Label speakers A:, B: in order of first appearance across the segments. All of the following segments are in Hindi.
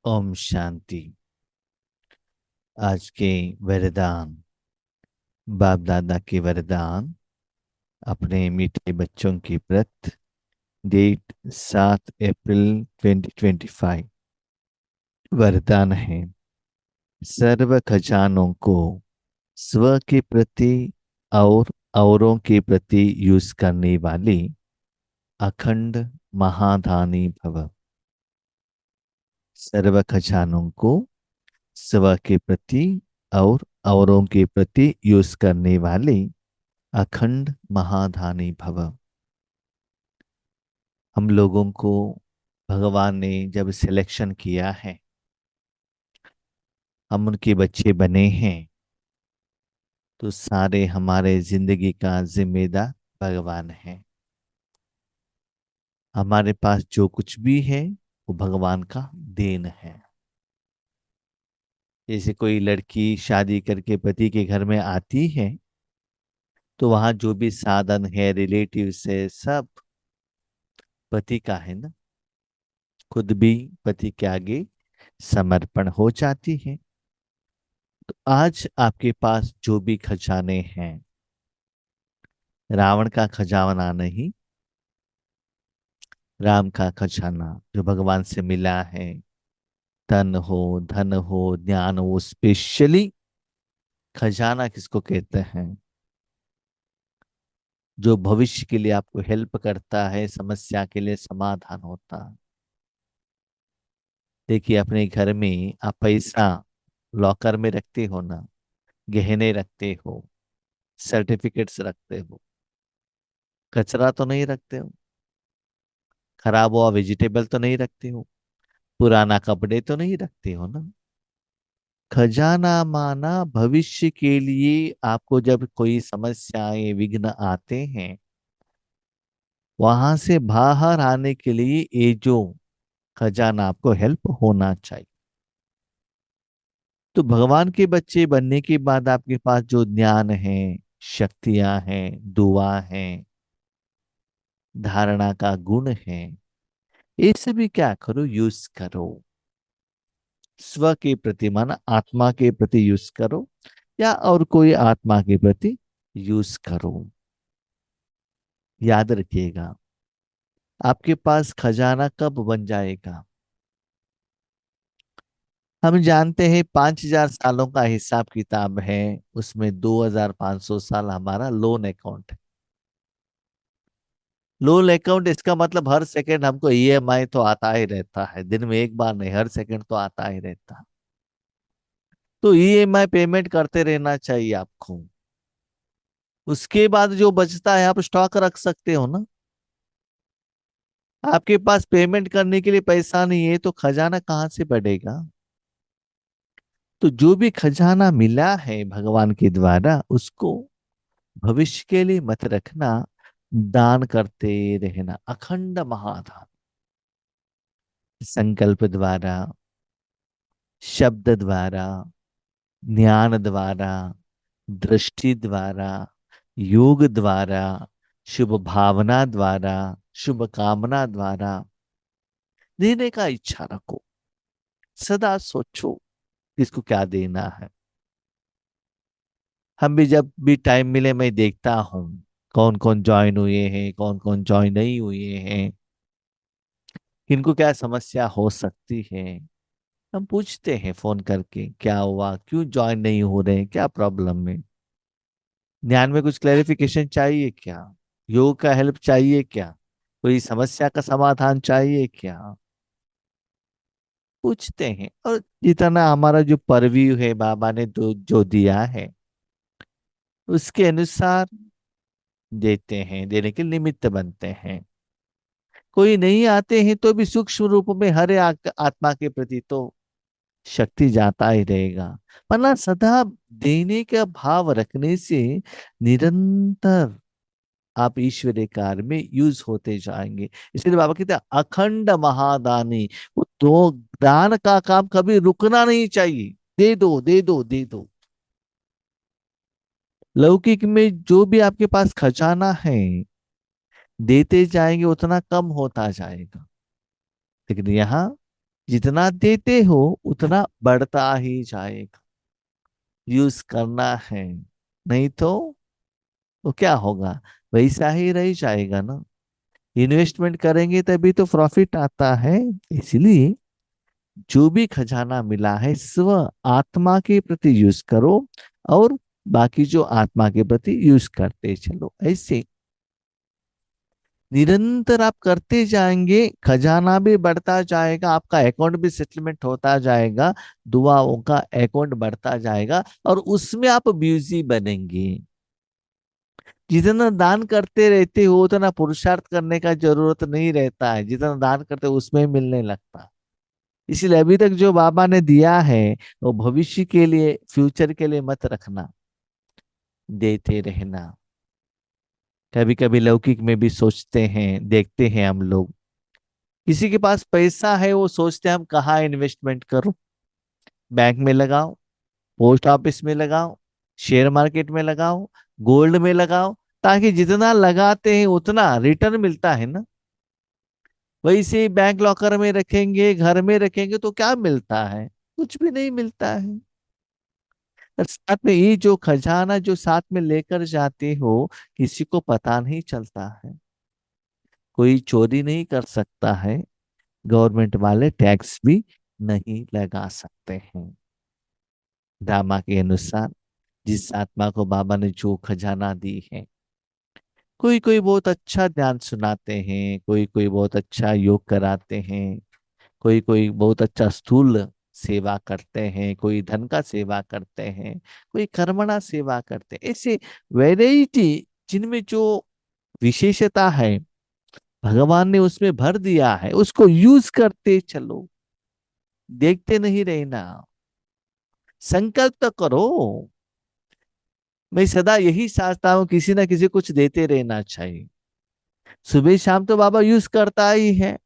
A: ओम शांति। आज के वरदान, बाप दादा के वरदान अपने मीठे बच्चों की प्रत, डेट 7 अप्रैल 2025। वरदान है, सर्व खजानों को स्व के प्रति और औरों के प्रति यूज करने वाली अखंड महादानी भव। सर्व खजानों को स्व के प्रति और औरों के प्रति यूज करने वाली अखंड महाधानी भव। हम लोगों को भगवान ने जब सिलेक्शन किया है, हम उनके बच्चे बने हैं, तो सारे हमारे जिंदगी का जिम्मेदार भगवान है। हमारे पास जो कुछ भी है वो भगवान का देन है। जैसे कोई लड़की शादी करके पति के घर में आती है, तो वहां जो भी साधन है, रिलेटिव्स है, सब पति का है ना। खुद भी पति के आगे समर्पण हो जाती है। तो आज आपके पास जो भी खजाने हैं, रावण का खजाना नहीं, राम का खजाना जो भगवान से मिला है, तन हो, धन हो, ज्ञान हो, स्पेशली खजाना किसको कहते हैं? जो भविष्य के लिए आपको हेल्प करता है, समस्या के लिए समाधान होता है। देखिए, अपने घर में आप पैसा लॉकर में रखते हो ना, गहने रखते हो, सर्टिफिकेट्स रखते हो, कचरा तो नहीं रखते हो, खराब हुआ वेजिटेबल तो नहीं रखते हो, पुराना कपड़े तो नहीं रखते हो ना। खजाना माना भविष्य के लिए आपको जब कोई समस्याएं, विघ्न आते हैं, वहां से बाहर आने के लिए ये जो खजाना आपको हेल्प होना चाहिए। तो भगवान के बच्चे बनने के बाद आपके पास जो ज्ञान है, शक्तियां हैं, दुआ है, धारणा का गुण है, ये सभी क्या करो? यूज करो। स्व के प्रति माना आत्मा के प्रति यूज करो, या और कोई आत्मा के प्रति यूज करो। याद रखिएगा, आपके पास खजाना कब बन जाएगा? हम जानते हैं 5,000 सालों का हिसाब किताब है, उसमें 2,500 साल हमारा लोन अकाउंट है। लोन अकाउंट इसका मतलब हर सेकंड हमको ईएमआई तो आता ही रहता है, दिन में एक बार नहीं, हर सेकंड तो आता ही रहता है। तो ईएमआई पेमेंट करते रहना चाहिए आपको। उसके बाद जो बचता है आप स्टॉक रख सकते हो ना। आपके पास पेमेंट करने के लिए पैसा नहीं है तो खजाना कहाँ से बढ़ेगा? तो जो भी खजाना मिला है भगवान के द्वारा, उसको भविष्य के लिए मत रखना, दान करते रहना। अखंड महादान, संकल्प द्वारा, शब्द द्वारा, ज्ञान द्वारा, दृष्टि द्वारा, योग द्वारा, शुभ भावना द्वारा, शुभ कामना द्वारा देने का इच्छा रखो। सदा सोचो किसको क्या देना है। हम भी जब भी टाइम मिले, मैं देखता हूँ कौन कौन ज्वाइन हुए हैं, कौन कौन ज्वाइन नहीं हुए हैं, किनको क्या समस्या हो सकती है। हम पूछते हैं फोन करके, क्या हुआ, क्यों ज्वाइन नहीं हो रहे, क्या प्रॉब्लम है, ध्यान में कुछ क्लैरिफिकेशन चाहिए क्या, योग का हेल्प चाहिए क्या, कोई समस्या का समाधान चाहिए क्या, पूछते हैं। और जितना हमारा जो परव्यू है, बाबा ने जो दिया है, उसके अनुसार देते हैं, देने के निमित्त बनते हैं। कोई नहीं आते हैं तो भी सूक्ष्म रूप में हर एक आत्मा के प्रति तो शक्ति जाता ही रहेगा। वरना सदा देने का भाव रखने से निरंतर आप ईश्वरीय कार्य में यूज होते जाएंगे। इसलिए बाबा कहते हैं अखंड महादानी। वो दो दान का काम कभी रुकना नहीं चाहिए। दे दो, दे दो, दे दो। लौकिक में जो भी आपके पास खजाना है, देते जाएंगे उतना कम होता जाएगा। लेकिन यहाँ जितना देते हो उतना बढ़ता ही जाएगा। यूज करना है, नहीं तो क्या होगा, वैसा ही रह जाएगा ना। इन्वेस्टमेंट करेंगे तभी तो प्रॉफिट आता है। इसलिए जो भी खजाना मिला है स्व आत्मा के प्रति यूज करो, और बाकी जो आत्मा के प्रति यूज करते चलो। ऐसे निरंतर आप करते जाएंगे, खजाना भी बढ़ता जाएगा, आपका अकाउंट भी सेटलमेंट होता जाएगा, दुआओं का अकाउंट बढ़ता जाएगा, और उसमें आप बिजी बनेंगे। जितना दान करते रहते हो उतना पुरुषार्थ करने का जरूरत नहीं रहता है, जितना दान करते हो उसमें ही मिलने लगता है। इसलिए अभी तक जो बाबा ने दिया है वो भविष्य के लिए, फ्यूचर के लिए मत रखना, देते रहना। कभी कभी लौकिक में भी सोचते हैं, देखते हैं हम लोग, किसी के पास पैसा है वो सोचते हैं हम कहाँ इन्वेस्टमेंट करूं, बैंक में लगाओ, पोस्ट ऑफिस में लगाओ, शेयर मार्केट में लगाओ, गोल्ड में लगाओ, ताकि जितना लगाते हैं उतना रिटर्न मिलता है ना। वैसे ही बैंक लॉकर में रखेंगे, घर में रखेंगे तो क्या मिलता है, कुछ भी नहीं मिलता है। और साथ में ये जो खजाना जो साथ में लेकर जाते हो, किसी को पता नहीं चलता है, कोई चोरी नहीं कर सकता है, गवर्नमेंट वाले टैक्स भी नहीं लगा सकते हैं। ड्रामा के अनुसार जिस आत्मा को बाबा ने जो खजाना दी है, कोई कोई बहुत अच्छा ज्ञान सुनाते हैं, कोई कोई बहुत अच्छा योग कराते हैं, कोई कोई बहुत अच्छा स्थूल सेवा करते हैं, कोई धन का सेवा करते हैं, कोई कर्मणा सेवा करते हैं। ऐसे वैरायटी जिनमें जो विशेषता है भगवान ने उसमें भर दिया है, उसको यूज करते चलो, देखते नहीं रहना, संकल्प तो करो। मैं सदा यही सोचता हूँ, किसी ना किसी कुछ देते रहना चाहिए। सुबह शाम तो बाबा यूज करता ही है,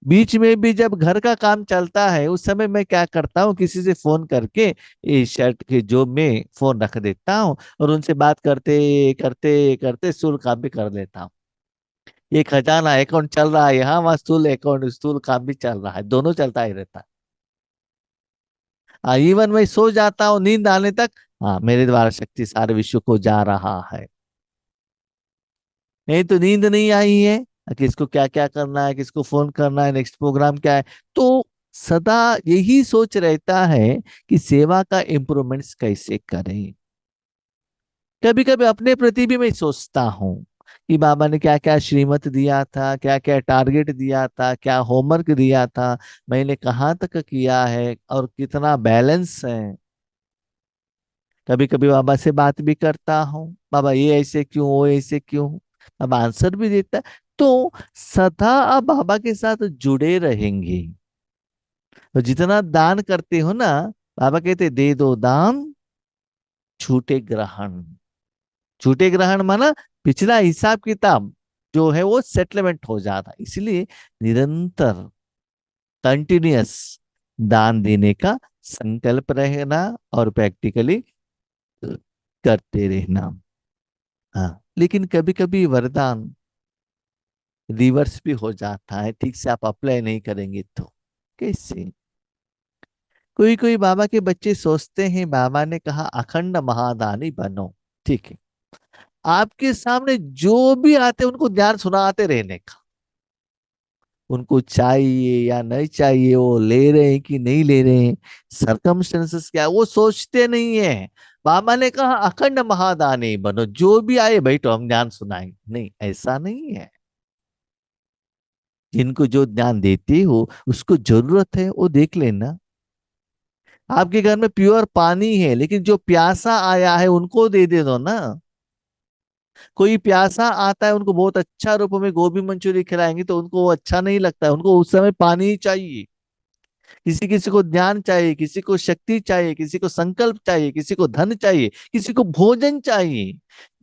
A: बीच में भी जब घर का काम चलता है उस समय मैं क्या करता हूँ, किसी से फोन करके ये शर्ट के जोब में फोन रख देता हूँ, और उनसे बात करते करते करते स्थूल काम भी कर लेता हूँ। ये खजाना अकाउंट चल रहा है यहाँ वहाँ, स्थूल अकाउंट स्थूल काम भी चल रहा है, दोनों चलता ही रहता है। हाँ, इवन मैं सो जाता हूँ नींद आने तक, हाँ मेरे द्वारा शक्ति सारे विश्व को जा रहा है। नहीं तो नींद नहीं आई है, किसको क्या क्या करना है, किसको फोन करना है, नेक्स्ट प्रोग्राम क्या है। तो सदा यही सोच रहता है कि सेवा का इम्प्रूवमेंट्स कैसे करें। कभी कभी अपने प्रति भी मैं सोचता हूँ कि बाबा ने क्या क्या श्रीमत दिया था, क्या क्या टारगेट दिया था, क्या होमवर्क दिया था, मैंने कहाँ तक किया है और कितना बैलेंस है। कभी कभी बाबा से बात भी करता हूँ, बाबा ये ऐसे क्यों, वो ऐसे क्यों, अब आंसर भी देता है। तो सदा आप बाबा के साथ जुड़े रहेंगे। तो जितना दान करते हो ना, बाबा कहते दे दो दान, छूटे ग्रहण। छूटे ग्रहण माना पिछला हिसाब किताब जो है वो सेटलमेंट हो जाता है। इसलिए निरंतर कंटिन्यूअस दान देने का संकल्प रहना और प्रैक्टिकली करते रहना। हाँ, लेकिन कभी कभी वरदान रिवर्स भी हो जाता है, ठीक से आप अप्लाई नहीं करेंगे तो कैसे। कोई कोई बाबा के बच्चे सोचते हैं, बाबा ने कहा अखंड महादानी बनो, ठीक है, आपके सामने जो भी आते हैं उनको ज्ञान सुनाते रहने का, उनको चाहिए या नहीं चाहिए, वो ले रहे हैं कि नहीं ले रहे हैं, सरकमस्टेंसेस क्या है, वो सोचते नहीं है। बाबा ने कहा अखंड महादानी बनो, जो भी आए बैठो हम ज्ञान सुनाएंगे, नहीं ऐसा नहीं है। जिनको जो ज्ञान देते हो उसको जरूरत है वो देख लेना। आपके घर में प्योर पानी है लेकिन जो प्यासा आया है उनको दे दो ना। कोई प्यासा आता है, उनको बहुत अच्छा रूप में गोभी मंचूरी खिलाएंगे तो उनको वो अच्छा नहीं लगता है, उनको उस समय पानी ही चाहिए। किसी किसी को ज्ञान चाहिए, किसी को शक्ति चाहिए, किसी को संकल्प चाहिए, किसी को धन चाहिए, किसी को भोजन चाहिए।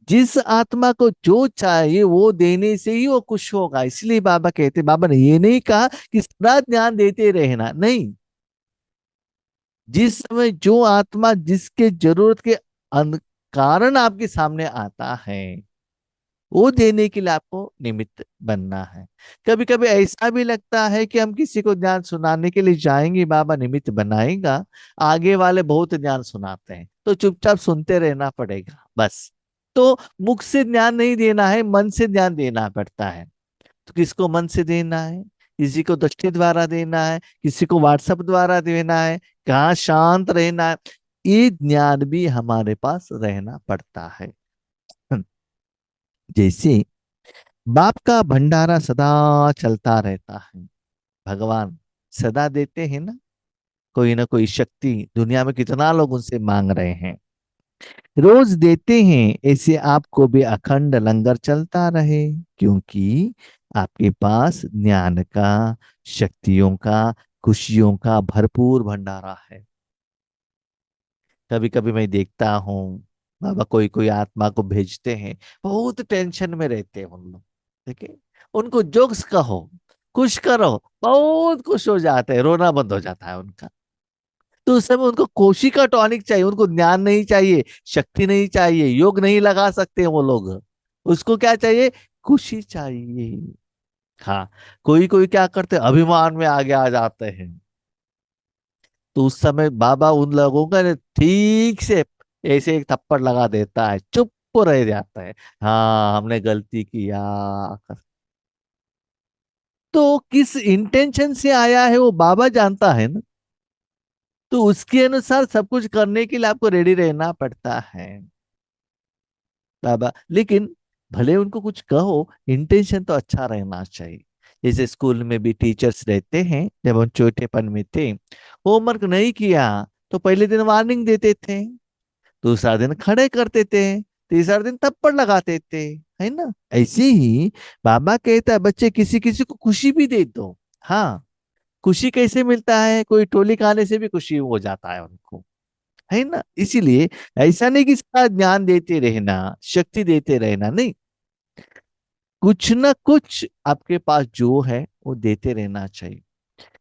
A: जिस आत्मा को जो चाहिए वो देने से ही वो खुश होगा। इसलिए बाबा कहते, बाबा ने ये नहीं कहा कि सदा ज्ञान देते रहना, नहीं। जिस समय जो आत्मा जिसके जरूरत के कारण आपके सामने आता है वो देने के लिए आपको निमित्त बनना है। कभी कभी ऐसा भी लगता है कि हम किसी को ज्ञान सुनाने के लिए जाएंगे, बाबा निमित्त बनाएगा, आगे वाले बहुत ज्ञान सुनाते हैं तो चुपचाप सुनते रहना पड़ेगा बस। तो मुख से ज्ञान नहीं देना है, मन से ज्ञान देना पड़ता है। तो किसको मन से देना है, किसी को दृष्टि द्वारा देना है, किसी को व्हाट्सएप द्वारा देना है, कहाँ शांत रहना है, ये ज्ञान भी हमारे पास रहना पड़ता है। जैसे बाप का भंडारा सदा चलता रहता है, भगवान सदा देते हैं ना, कोई ना कोई शक्ति, दुनिया में कितना लोग उनसे मांग रहे हैं, रोज देते हैं। ऐसे आपको भी अखंड लंगर चलता रहे, क्योंकि आपके पास ज्ञान का, शक्तियों का, खुशियों का भरपूर भंडारा है। कभी कभी मैं देखता हूँ बाबा कोई कोई आत्मा को भेजते हैं, बहुत टेंशन में रहते हैं उन लोग, ठीक है, उनको जोक्स कहो, खुश करो, बहुत खुश हो जाते हैं, रोना बंद हो जाता है उनका। तो उस समय उनको कोशी का टॉनिक चाहिए, उनको ज्ञान नहीं चाहिए, शक्ति नहीं चाहिए, योग नहीं लगा सकते वो लोग, उसको क्या चाहिए, खुशी चाहिए। हाँ, कोई कोई क्या करते हैं, अभिमान में आगे आ जाते हैं, तो उस समय बाबा उन लोगों का ना ठीक से ऐसे एक थप्पड़ लगा देता है, चुप रह जाता है। हाँ, हमने गलती किया। तो किस इंटेंशन से आया है वो बाबा जानता है ना, तो उसके अनुसार सब कुछ करने के लिए आपको रेडी रहना पड़ता है बाबा। लेकिन भले उनको कुछ कहो, इंटेंशन तो अच्छा रहना चाहिए। जैसे स्कूल में भी टीचर्स रहते हैं, जब हम छोटेपन में थे, होमवर्क नहीं किया तो पहले दिन वार्निंग देते थे, दूसरा दिन खड़े करते थे, तीसरा दिन थप्पड़ लगाते थे, है ना। ऐसे ही बाबा कहता है बच्चे किसी किसी को खुशी भी दे दो। हाँ, खुशी कैसे मिलता है, कोई टोली खाने से भी खुशी हो जाता है उनको, है ना। इसीलिए ऐसा नहीं कि इसका ज्ञान देते रहना, शक्ति देते रहना, नहीं, कुछ ना कुछ आपके पास जो है वो देते रहना चाहिए।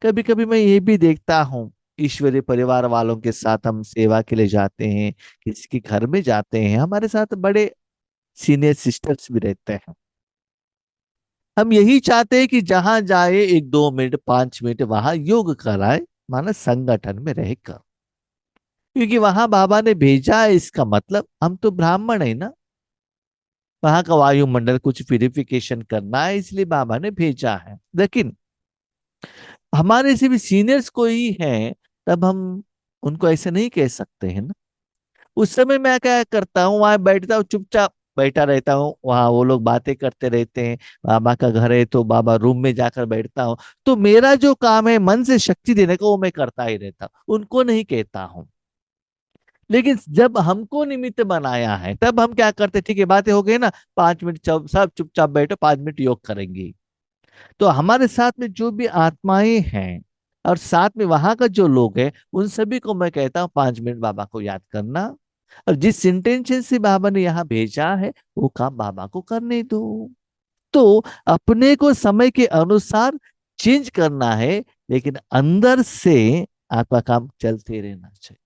A: कभी कभी मैं ये भी देखता हूँ, ईश्वरीय परिवार वालों के साथ हम सेवा के लिए जाते हैं, किसी के घर में जाते हैं, हमारे साथ बड़े सीनियर सिस्टर्स भी रहते हैं। हम यही चाहते हैं कि जहां जाए 1-2 मिनट 5 मिनट वहां योग कराए, माना संगठन में रहकर, क्योंकि वहां बाबा ने भेजा है, इसका मतलब हम तो ब्राह्मण है ना, वहां का वायुमंडल कुछ प्यूरिफिकेशन करना है, इसलिए बाबा ने भेजा है। लेकिन हमारे से भी सीनियर्स कोई हैं, तब हम उनको ऐसे नहीं कह सकते हैं ना। उस समय मैं क्या करता हूँ, वहां बैठता हूँ, चुपचाप बैठा रहता हूँ, वहां वो लोग बातें करते रहते हैं, बाबा का घर है तो बाबा रूम में जाकर बैठता हूँ। तो मेरा जो काम है मन से शक्ति देने का, वो मैं करता ही रहता हूँ, उनको नहीं कहता हूँ। लेकिन जब हमको निमित्त बनाया है तब हम क्या करते, ठीक है बातें हो गई ना, 5 मिनट सब चुपचाप बैठो, 5 मिनट योग करेंगे। तो हमारे साथ में जो भी आत्माएं हैं और साथ में वहां का जो लोग हैं, उन सभी को मैं कहता हूँ 5 मिनट बाबा को याद करना, और जिस इंटेंशन से बाबा ने यहाँ भेजा है वो काम बाबा को करने दो। तो अपने को समय के अनुसार चेंज करना है, लेकिन अंदर से आपका काम चलते रहना चाहिए।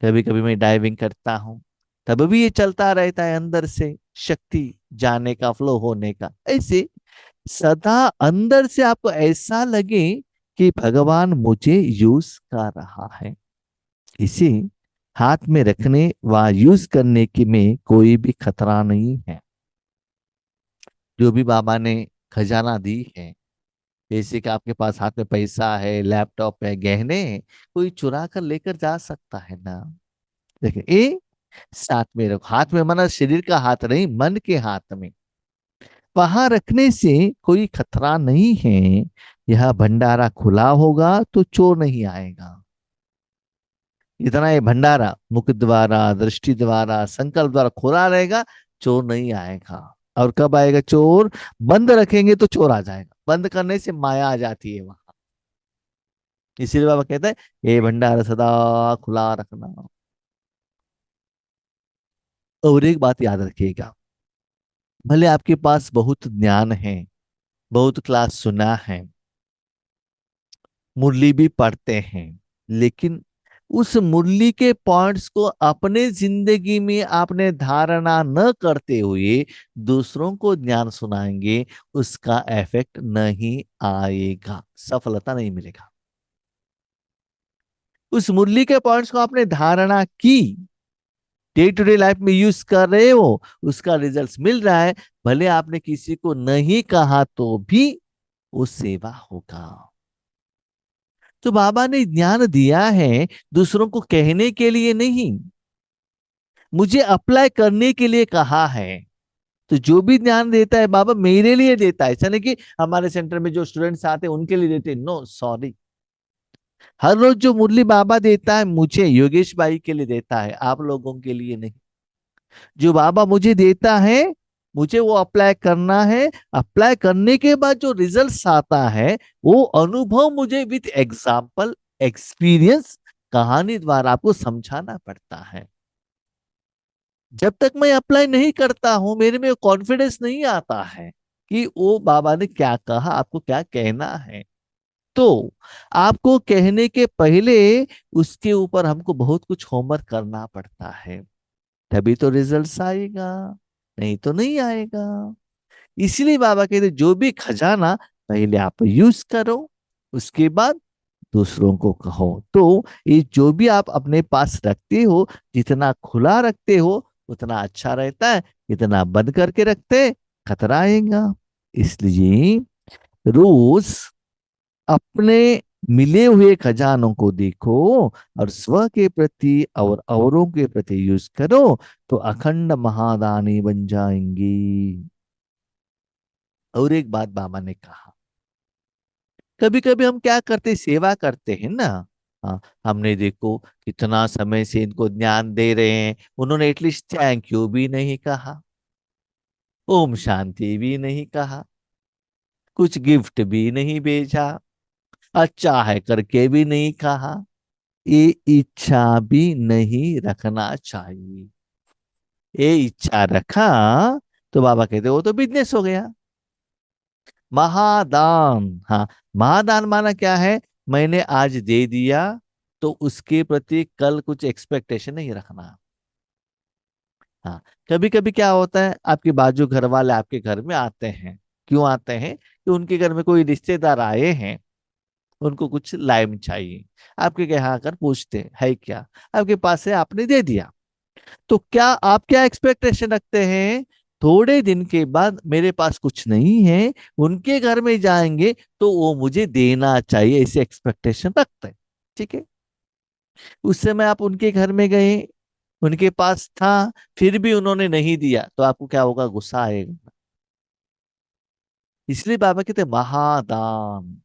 A: कभी कभी मैं डाइविंग करता हूँ, तब भी ये चलता रहता है अंदर से, शक्ति जाने का, फ्लो होने का। ऐसे सदा अंदर से आपको ऐसा लगे कि भगवान मुझे यूज कर रहा है, इसे हाथ में रखने व यूज करने की में कोई भी खतरा नहीं है। जो भी बाबा ने खजाना दी है, जैसे कि आपके पास हाथ में पैसा है, लैपटॉप है, गहने हैं, कोई चुरा कर लेकर जा सकता है ना। देखिए, ये साथ में रखो, हाथ में माना शरीर का हाथ नहीं, मन के हाथ में, वहां रखने से कोई खतरा नहीं है। यह भंडारा खुला होगा तो चोर नहीं आएगा। इतना ये भंडारा मुख द्वारा, दृष्टि द्वारा, संकल्प द्वारा खुला रहेगा, चोर नहीं आएगा। और कब आएगा चोर, बंद रखेंगे तो चोर आ जाएगा, बंद करने से माया आ जाती है वहां। इसीलिए बाबा कहता है ये भंडारा सदा खुला रखना। और एक बात याद रखिएगा, भले आपके पास बहुत ज्ञान है, बहुत क्लास सुना है, मुरली भी पढ़ते हैं, लेकिन उस मुरली के पॉइंट्स को अपने जिंदगी में आपने धारणा न करते हुए दूसरों को ज्ञान सुनाएंगे, उसका इफेक्ट नहीं आएगा, सफलता नहीं मिलेगा। उस मुरली के पॉइंट्स को आपने धारणा की, डे टू डे लाइफ में यूज कर रहे हो, उसका रिजल्ट मिल रहा है, भले आपने किसी को नहीं कहा तो भी वो सेवा होगा। तो बाबा ने ज्ञान दिया है दूसरों को कहने के लिए नहीं, मुझे अप्लाई करने के लिए कहा है। तो जो भी ज्ञान देता है बाबा मेरे लिए देता है, ऐसा नहीं कि हमारे सेंटर में जो स्टूडेंट्स आते हैं उनके लिए देते, नो सॉरी। हर रोज जो मुरली बाबा देता है मुझे, योगेश भाई के लिए देता है, आप लोगों के लिए नहीं। जो बाबा मुझे देता है मुझे वो अप्लाई करना है। अप्लाई करने के बाद जो रिजल्ट्स आता है वो अनुभव मुझे विथ एग्जाम्पल, एक्सपीरियंस, कहानी द्वारा आपको समझाना पड़ता है। जब तक मैं अप्लाई नहीं करता हूं मेरे में कॉन्फिडेंस नहीं आता है कि वो बाबा ने क्या कहा, आपको क्या कहना है। तो आपको कहने के पहले उसके ऊपर हमको बहुत कुछ होमवर्क करना पड़ता है, तभी तो रिजल्ट्स आएगा, नहीं तो नहीं आएगा। इसलिए बाबा कहते जो भी खजाना पहले आप यूज करो, उसके बाद दूसरों को कहो। तो ये जो भी आप अपने पास रखते हो, जितना खुला रखते हो उतना अच्छा रहता है, जितना बंद करके रखते खतरा आएगा। इसलिए रोज अपने मिले हुए खजानों को देखो और स्व के प्रति और औरों के प्रति यूज करो, तो अखंड महादानी बन जाएंगी। और एक बात बाबा ने कहा, कभी कभी हम क्या करते, सेवा करते हैं ना। हाँ, हमने देखो कितना समय से इनको ज्ञान दे रहे हैं, उन्होंने एटलीस्ट थैंक यू भी नहीं कहा, ओम शांति भी नहीं कहा, कुछ गिफ्ट भी नहीं भेजा, अच्छा है करके भी नहीं कहा। ये इच्छा भी नहीं रखना चाहिए। ये इच्छा रखा तो बाबा कहते वो तो बिजनेस हो गया। महादान, हाँ, महादान माना क्या है, मैंने आज दे दिया तो उसके प्रति कल कुछ एक्सपेक्टेशन नहीं रखना। हाँ, कभी कभी क्या होता है, आपके बाजू घर वाले आपके घर में आते हैं, क्यों आते हैं कि उनके घर में कोई रिश्तेदार आए हैं, उनको कुछ लाइम चाहिए, आपके यहाँ आकर पूछते हैं है क्या, आपके पास है आपने दे दिया, तो क्या आप क्या एक्सपेक्टेशन रखते हैं, थोड़े दिन के बाद मेरे पास कुछ नहीं है, उनके घर में जाएंगे तो वो मुझे देना चाहिए, ऐसे एक्सपेक्टेशन रखते हैं। ठीक है, उस समय आप उनके घर में गए, उनके पास था, फिर भी उन्होंने नहीं दिया तो आपको क्या होगा, गुस्सा आएगा। इसलिए बाबा कहते हैं, महादान,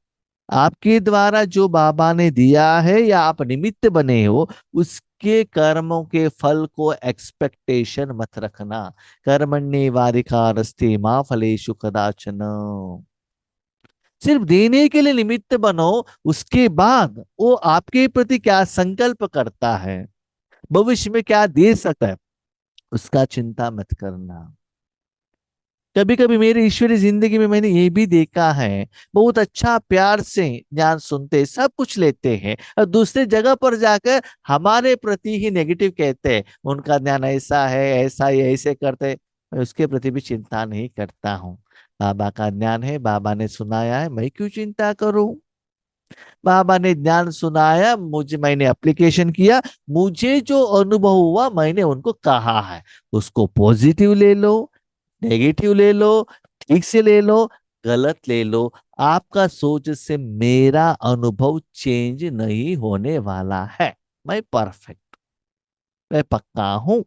A: आपके द्वारा जो बाबा ने दिया है या आप निमित्त बने हो, उसके कर्मों के फल को एक्सपेक्टेशन मत रखना। कर्मण्येवाधिकारस्ते मा फलेषु कदाचन। सिर्फ देने के लिए निमित्त बनो, उसके बाद वो आपके प्रति क्या संकल्प करता है, भविष्य में क्या दे सकता है, उसका चिंता मत करना। कभी कभी मेरी ईश्वरीय जिंदगी में मैंने ये भी देखा है, बहुत अच्छा प्यार से ज्ञान सुनते सब कुछ लेते हैं और दूसरे जगह पर जाकर हमारे प्रति ही नेगेटिव कहते हैं, उनका ज्ञान ऐसा है, ऐसा ही ऐसे करते हैं। मैं उसके प्रति भी चिंता नहीं करता हूँ। बाबा का ज्ञान है, बाबा ने सुनाया है, मैं क्यों चिंता करूं। बाबा ने ज्ञान सुनाया, मुझे, मैंने एप्लीकेशन किया, मुझे जो अनुभव हुआ मैंने उनको कहा है, उसको पॉजिटिव ले लो, नेगेटिव ले लो, ठीक से ले लो, गलत ले लो, आपका सोच से मेरा अनुभव चेंज नहीं होने वाला है। मैं परफेक्ट, मैं पक्का हूं,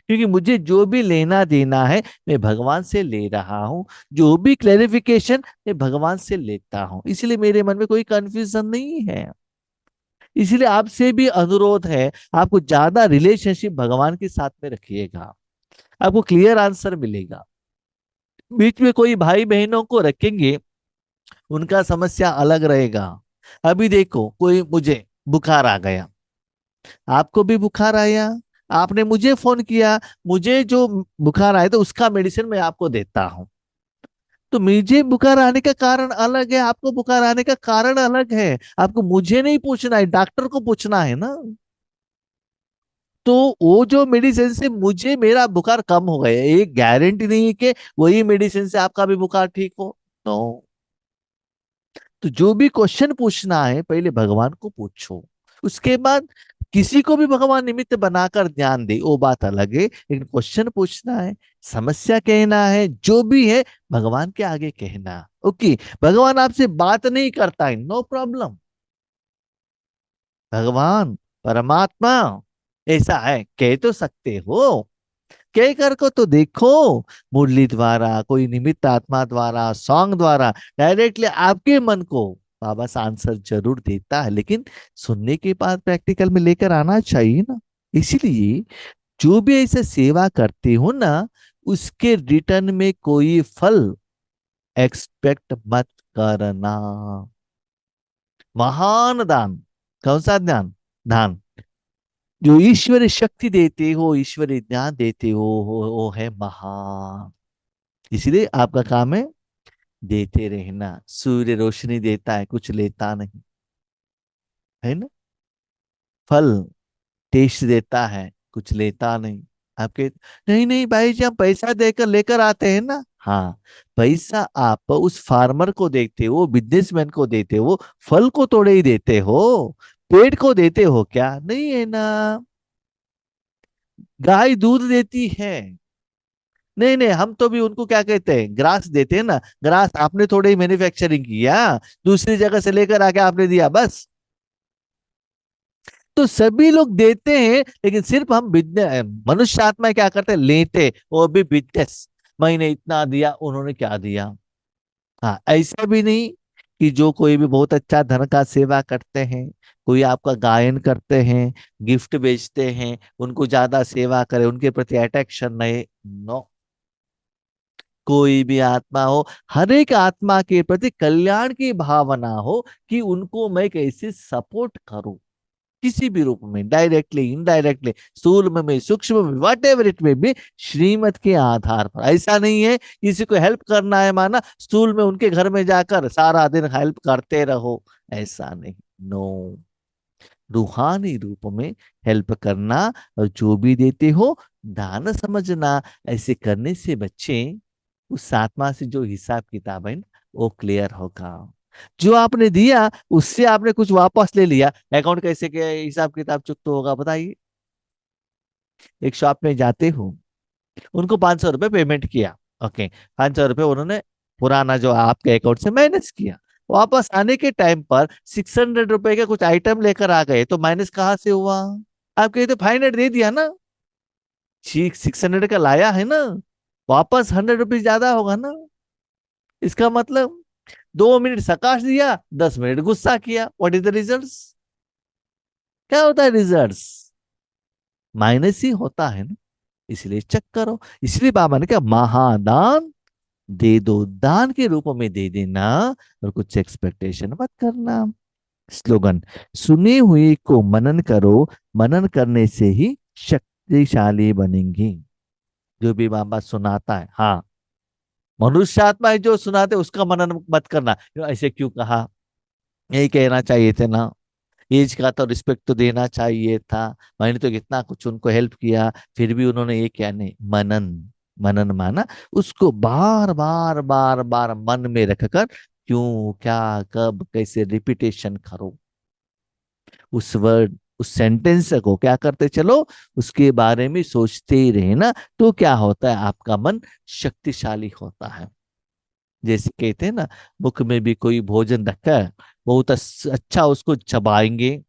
A: क्योंकि मुझे जो भी लेना देना है मैं भगवान से ले रहा हूं, जो भी क्लेरिफिकेशन मैं भगवान से लेता हूं, इसलिए मेरे मन में कोई कंफ्यूजन नहीं है। इसलिए आपसे भी अनुरोध है, आपको ज्यादा रिलेशनशिप भगवान के साथ में रखिएगा, आपको क्लियर आंसर मिलेगा। बीच में कोई भाई बहनों को रखेंगे, उनका समस्या अलग रहेगा। अभी देखो कोई, मुझे बुखार आ गया, आपको भी बुखार आया, आपने मुझे फोन किया, मुझे जो बुखार आया तो उसका मेडिसिन मैं आपको देता हूं, तो मुझे बुखार आने का कारण अलग है, आपको बुखार आने का कारण अलग है। आपको मुझे नहीं पूछना है, डॉक्टर को पूछना है ना। तो वो जो मेडिसिन से मुझे मेरा बुखार कम हो गया, ये गारंटी नहीं है कि वही मेडिसिन से आपका भी बुखार ठीक हो। नो। तो जो भी क्वेश्चन पूछना है पहले भगवान को पूछो, उसके बाद किसी को भी भगवान निमित्त बनाकर ज्ञान दे, वो बात अलग है, लेकिन क्वेश्चन पूछना है, समस्या कहना है, जो भी है भगवान के आगे कहना। ओके। भगवान आपसे बात नहीं करता है, नो प्रॉब्लम। भगवान, परमात्मा ऐसा है कह तो सकते हो, कह कर को तो देखो। मुरली द्वारा, कोई निमित्त आत्मा द्वारा, सॉन्ग द्वारा डायरेक्टली आपके मन को बाबा सा आंसर जरूर देता है, लेकिन सुनने के बाद प्रैक्टिकल में लेकर आना चाहिए ना। इसीलिए जो भी ऐसे सेवा करते हो ना, उसके रिटर्न में कोई फल एक्सपेक्ट मत करना। महान दान, कौन सा दान? दान जो ईश्वरी शक्ति देते हो, ईश्वरी ज्ञान देते हो, वो है महान। इसलिए आपका काम है देते रहना। सूर्य रोशनी देता है, कुछ लेता नहीं, है ना। फल टेस्ट देता है, कुछ लेता नहीं। आपके नहीं नहीं भाई जी, हम पैसा देकर लेकर आते हैं ना। हाँ, पैसा आप उस फार्मर को देते हो, बिजनेसमैन को देते हो, फल को थोड़े ही देते हो, पेड़ को देते हो क्या? नहीं है ना। गाय दूध देती है। नहीं नहीं, हम तो भी उनको क्या कहते हैं, ग्रास देते हैं ना। ग्रास आपने थोड़े ही मैन्युफैक्चरिंग किया, दूसरी जगह से लेकर आके आपने दिया बस। तो सभी लोग देते हैं, लेकिन सिर्फ हम बिजनेस, मनुष्य आत्मा क्या करते हैं, लेते, वो भी बिजनेस। मैंने इतना दिया, उन्होंने क्या दिया। हाँ, ऐसा भी नहीं कि जो कोई भी बहुत अच्छा धन का सेवा करते हैं, कोई आपका गायन करते हैं, गिफ्ट बेचते हैं, उनको ज्यादा सेवा करे, उनके प्रति अट्रैक्शन नहीं। नो। कोई भी आत्मा हो, हर एक आत्मा के प्रति कल्याण की भावना हो, कि उनको मैं कैसे सपोर्ट करूं, किसी भी रूप में, डायरेक्टली, इनडायरेक्टली, स्थूल में सूक्ष्म में, वट एवर इट में भी, श्रीमत के आधार पर। ऐसा नहीं है किसी को हेल्प करना है माना स्थूल में उनके घर में जाकर सारा दिन हेल्प करते रहो, ऐसा नहीं। नो। रूहानी रूप में हेल्प करना, और जो भी देते हो दान समझना। ऐसे करने से बच्चे, उस आत्मा से जो हिसाब किताब है ना, वो क्लियर होगा। जो आपने दिया उससे आपने कुछ वापस ले लिया, अकाउंट कैसे के हिसाब किताब चुकता होगा बताइए। एक शॉप में जाते हो, उनको 500 रुपये पेमेंट किया। ओके, 500 रुपये उन्होंने पुराना जो आपके अकाउंट से माइनस किया। वापस आने के टाइम पर 600 रुपए के कुछ आइटम लेकर आ गए, तो माइनस कहाँ से हुआ? आपके तो 500 दे दिया ना, 600 का लाया है ना, वापस 100 रुपीज ज्यादा होगा ना। इसका मतलब 2 मिनट सकाश दिया, 10 मिनट गुस्सा किया, व्हाट इज द रिजल्ट? क्या होता है रिजल्ट? माइनस ही होता है ना। इसलिए चेक करो। इसलिए बाबा ने कहा महादान दे दो, दान के रूप में दे देना, और कुछ एक्सपेक्टेशन मत करना। स्लोगन, सुने हुए को मनन करो, मनन करने से ही शक्तिशाली बनेंगी। जो भी बाबा सुनाता है, हाँ, मनुष्य आत्मा है जो सुनाते, उसका मनन मत करना, ऐसे क्यों कहा, यही कहना चाहिए थे ना, एज का तो रिस्पेक्ट तो देना चाहिए था, मैंने तो कितना कुछ उनको हेल्प किया, फिर भी उन्होंने ये क्या नहीं। मनन, मनन माना उसको बार बार बार बार मन में रखकर, क्यों, क्या, कब, कैसे रिपीटेशन करो। उस वर्ड, उस सेंटेंस को क्या करते चलो, उसके बारे में सोचते ही रहे ना, तो क्या होता है, आपका मन शक्तिशाली होता है। जैसे कहते हैं ना, मुख में भी कोई भोजन रखा है, बहुत अच्छा उसको चबाएंगे,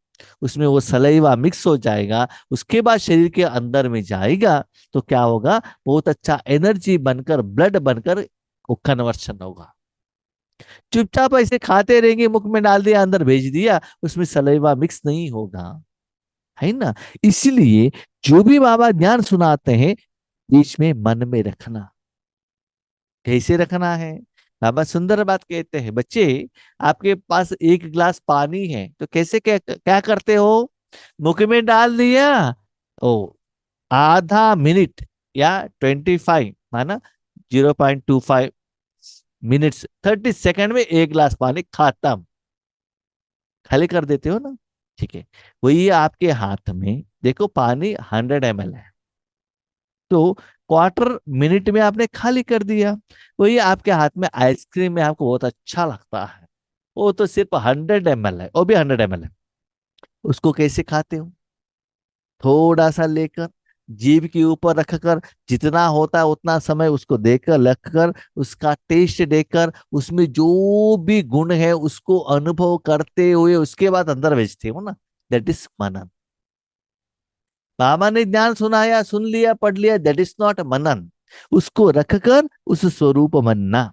A: उसमें वो सलाइवा मिक्स हो जाएगा, उसके बाद शरीर के अंदर में जाएगा, तो क्या होगा, बहुत अच्छा एनर्जी बनकर, ब्लड बनकर वो कन्वर्शन होगा। चुपचाप ऐसे खाते रहेंगे, मुख में डाल दिया, अंदर भेज दिया, उसमें सलाइवा मिक्स नहीं होगा, है ना। इसलिए जो भी बाबा ज्ञान सुनाते हैं, बीच में मन में रखना। कैसे रखना है? बाबा सुंदर बात कहते हैं, बच्चे, आपके पास एक गिलास पानी है, तो कैसे क्या क्या करते हो, मुख में डाल दिया, ओ, आधा मिनट या 25 माना 0.25 मिनट्स, 30 सेकंड में एक गिलास पानी खत्म, खाली कर देते हो ना। ठीक है, वही आपके हाथ में देखो, पानी 100 ml है, तो क्वार्टर मिनट में आपने खाली कर दिया। वही आपके हाथ में आइसक्रीम में आपको बहुत अच्छा लगता है, वो तो सिर्फ 100 ml है, वो भी 100 ml है, उसको कैसे खाते हो? थोड़ा सा लेकर जीभ के ऊपर रखकर, जितना होता है उतना समय उसको देकर रखकर, उसका टेस्ट देकर, उसमें जो भी गुण है उसको अनुभव करते हुए उसके बाद अंदर भेजते हो ना, दैट इज मनन। बाबा ने ज्ञान सुनाया, सुन लिया, पढ़ लिया, दैट इज नॉट मनन। उसको रखकर उस स्वरूप मनना,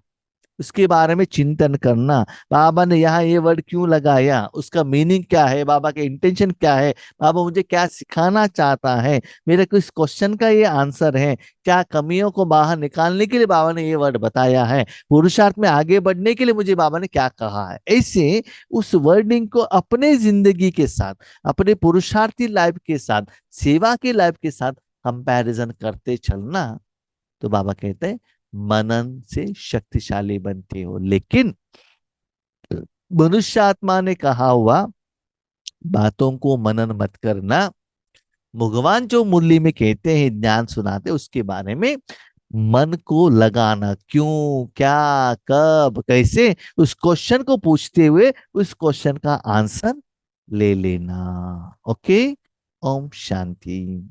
A: उसके बारे में चिंतन करना। बाबा ने यहाँ ये वर्ड क्यों लगाया, उसका मीनिंग क्या है, बाबा के इंटेंशन क्या है, बाबा मुझे क्या सिखाना चाहता है, मेरे को इस क्वेश्चन का ये आंसर है, क्या कमियों को बाहर निकालने के लिए बाबा ने ये वर्ड बताया है, पुरुषार्थ में आगे बढ़ने के लिए मुझे बाबा ने क्या कहा है। ऐसे उस वर्डिंग को अपने जिंदगी के साथ, अपने पुरुषार्थी लाइफ के साथ, सेवा की लाइफ के साथ कंपैरिजन करते चलना, तो बाबा कहते हैं मनन से शक्तिशाली बनते हो। लेकिन मनुष्य आत्मा ने कहा हुआ बातों को मनन मत करना, भगवान जो मुरली में कहते हैं, ज्ञान सुनाते उसके बारे में मन को लगाना, क्यों, क्या, कब, कैसे, उस क्वेश्चन को पूछते हुए उस क्वेश्चन का आंसर ले लेना। ओके। ओम शांति।